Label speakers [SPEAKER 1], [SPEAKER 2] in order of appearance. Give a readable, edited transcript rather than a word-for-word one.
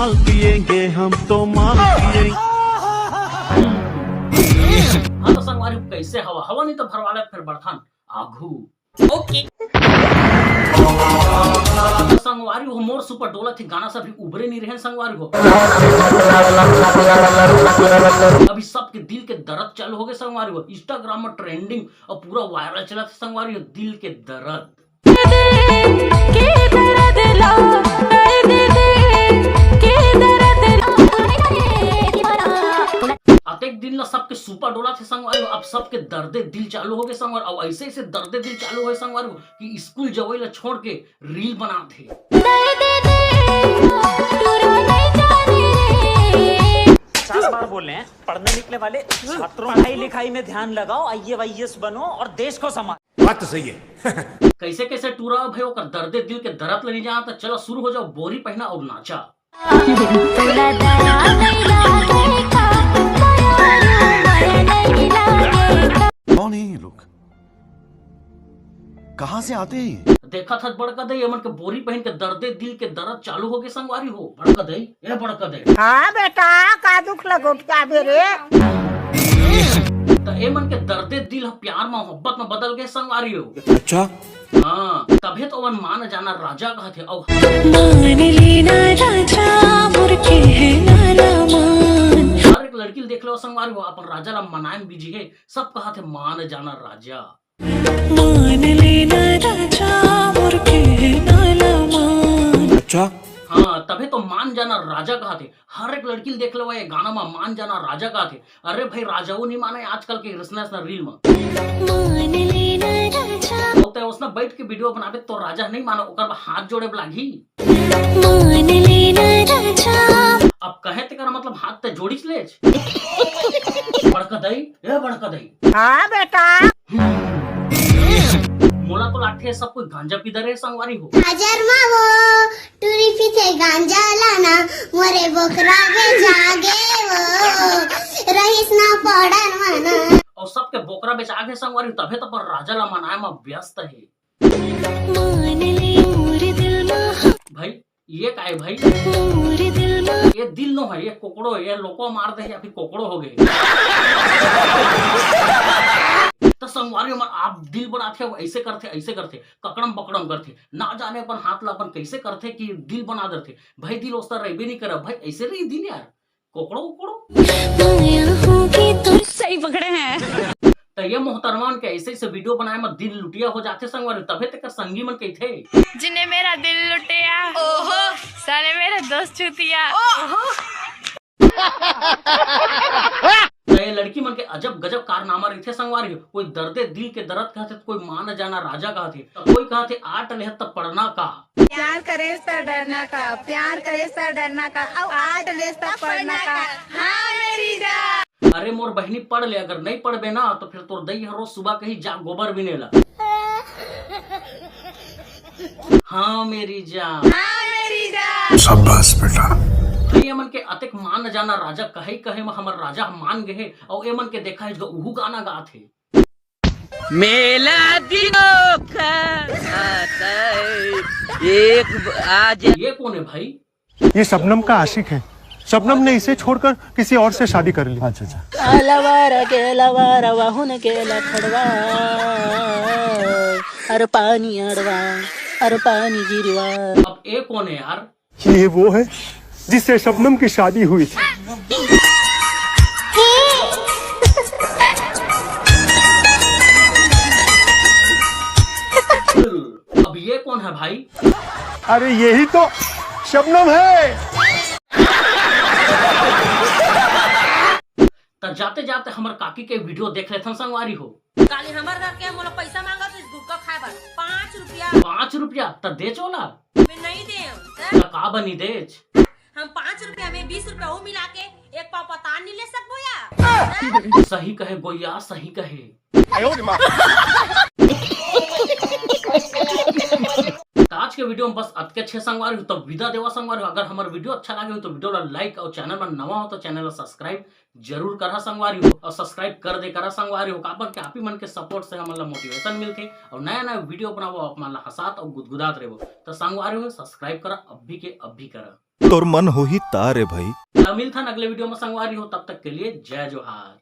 [SPEAKER 1] माल पिएंगे हम तो माल पिएंगे।
[SPEAKER 2] हाँ तो संगवारी कैसे हवा हवा नहीं तो भरवाले फिर बर्तन आघू ओके। संगवारी हो मोर सुपर डोला थी गाना सब उभरे नहीं रहे संगवारी हो। अभी सबके दिल के दर्द चालू हो गए संगवारी हो। इंस्टाग्राम में ट्रेंडिंग और पूरा वायरल चला था संगवारी हो दिल के दर्द। एक दिन ला सबके सुपर डोला थे संगवारी। अब सबके दर्दे दिल चालू हो गए संगवार। अब ऐसे ऐसे दर्दे दिल चालू हो संगवार कि स्कूल जवई ला छोड़ के रील बना थे।
[SPEAKER 3] 50 बार बोले हैं पढ़ने निकले वाले छात्रों पढ़ाई लिखाई में ध्यान लगाओ, IAS बनो और देश को संभालो।
[SPEAKER 4] बात तो सही है।
[SPEAKER 2] कैसे कैसे टूरा भाई ओकर दर्दे दिल के दर्द लेने जा तो चलो शुरू हो जाओ बोरी पहना और नाचा।
[SPEAKER 1] कौन है ये लोग, कहाँ से आते हैं?
[SPEAKER 2] देखा था बड़का दई अमन के बोरी पहन के दर्दे दिल के दर्द चालू हो गए संगवारी हो। बड़का दई ए बड़का दई
[SPEAKER 5] हाँ बेटा का दुख लगो क्या बेरे
[SPEAKER 2] तो एमन के दर्दे दिल प्यार मोहब्बत में बदल गए संगवारी हो।
[SPEAKER 4] अच्छा
[SPEAKER 2] हाँ तभी तो अवन मान जाना राजा कहा थे।
[SPEAKER 6] मान लेना राजा मुर्खे है नाला मान।
[SPEAKER 2] हर एक लड़की देख लो संगवारी हो अपन राजा ला मनाएम बीजी है सब कहा थे मान जाना राजा।
[SPEAKER 6] मान लेना राजा मुर्खे है नाला मान।
[SPEAKER 4] अच्छा
[SPEAKER 2] हाँ तभी तो मान जाना राजा कहा थे। हर एक लड़की देख लो ये गाना में मान जाना राजा कहा थे। अरे भाई राजाओं नहीं माने आजकल के रील में।
[SPEAKER 6] मान लेना राजा
[SPEAKER 2] तो उसने बैठ के वीडियो बनावे तो राजा नहीं मानो ओकर हाथ जोड़े लागी।
[SPEAKER 6] मान लेना राजा
[SPEAKER 2] अब कहे तेरा मतलब हाथ ते जोड़िस ले। बड़का दई ए बड़का दई
[SPEAKER 5] हाँ बेटा
[SPEAKER 2] मोला तो लाठी सब कोई गांजा पी दे संगवारी हो।
[SPEAKER 7] हाजर मावो टूरी पीछे गांजा लाना मोरे बोकरा के जागे वो रहीस ना पड़न मना।
[SPEAKER 2] और सबके बोकरा बेच आगे संगवारी तभे तो पर राजा ला मनाए में व्यस्त है।
[SPEAKER 6] मान ले मोरे दिल में
[SPEAKER 2] भाई ये का है भाई
[SPEAKER 6] मोरे दिल में
[SPEAKER 2] ये दिल नो है ये कोकड़ो है। ये लोको मार दे या फिर कोकड़ो हो गए तो संगवारी में आप दिल बनाते हो ऐसे करते ककड़म बकड़म करते ना जाने अपन हाथ ला अपन कैसे करते कि दिल बना देते। भाई दिल उस तरह भी नहीं करे भाई ऐसे नहीं दिल यार कोकड़ो कोकड़ो
[SPEAKER 6] माया होगी तो सही पकड़े हैं।
[SPEAKER 2] तो ये मोहतरमान के ऐसे ऐसे वीडियो बनाए में दिल लुटिया हो जाते संगवारी तभे तक संगी मन कही थे
[SPEAKER 8] जिन्हें मेरा दिल लुटिया ओहो साले मेरे दोस्त चूतिया ओहो।
[SPEAKER 2] तो ये लड़की मन के अजब गजब कारनामा रही थे संगवारी। कोई दर्दे दिल के दर्द कहते कोई मान जाना राजा कहते तो कोई कहते आठ ले तब पढ़ना का
[SPEAKER 5] प्यार करे तो डरना का प्यार करे तो डरना का आठ ले तो पढ़ना का। हाँ मेरी जान
[SPEAKER 2] अरे मोर बहनी पढ़ ले अगर नहीं पढ़बे ना तो फिर तोर दई हर रोज सुबह कहीं जा गोबर भी नेला। हाँ मेरी जान
[SPEAKER 4] शाबाश बेटा।
[SPEAKER 2] एमन के अतिक मान जाना राजा कहे में हमर राजा मान गए और एमन के देखा है जो उहू गाना गाथे।
[SPEAKER 9] मेला दिनों का आता है एक आज।
[SPEAKER 2] ये कौन है भाई?
[SPEAKER 10] ये शबनम का आशिक है। शबनम ने इसे छोड़कर किसी और से शादी कर ली। अच्छा अच्छा
[SPEAKER 9] अरे पानी अड़वा अरे पानी गिरवा।
[SPEAKER 2] अब ये कौन है यार?
[SPEAKER 10] ये वो है जिससे शबनम की शादी हुई थी।
[SPEAKER 2] अब ये कौन है भाई?
[SPEAKER 10] अरे यही तो शबनम है।
[SPEAKER 2] तो जाते जाते हमार काकी के वीडियो देख लेते संगवारी हो।
[SPEAKER 11] काली हमर घर के मोला पैसा मांगा तो गुटका खाए बर 5 रुपया।
[SPEAKER 2] 5 रुपया तो दे चो ना।
[SPEAKER 11] मैं नहीं दे
[SPEAKER 2] तो का बनी देच।
[SPEAKER 11] हम 5 रुपया में 20 रुपया वो मिला के एक पाव पतान नहीं ले सकबो या।
[SPEAKER 2] सही कहे गोया सही कहे। आज के वीडियो में बस अतके अच्छे संगवारी हो तो विदा देवा संगवारी हो। अगर हमारा वीडियो अच्छा लगे हो तो वीडियो ला लाइक और चैनल में नवा हो तो चैनल ला सब्सक्राइब जरूर करा संगवारी हो। और सब्सक्राइब कर दे करा संगवारी हो काबर के आप ही मन के सपोर्ट से हमारा मोटिवेशन मिलते और नया नया वीडियो बनाओ आप हसात और गुदगुदात रहो। तो संगवारी हो सब्सक्राइब करा अब भी करा।
[SPEAKER 12] तोर मन हो ही तारे भाई।
[SPEAKER 2] मिलता अगले वीडियो में संगवारी हो, तब तक के लिए जय जोहार।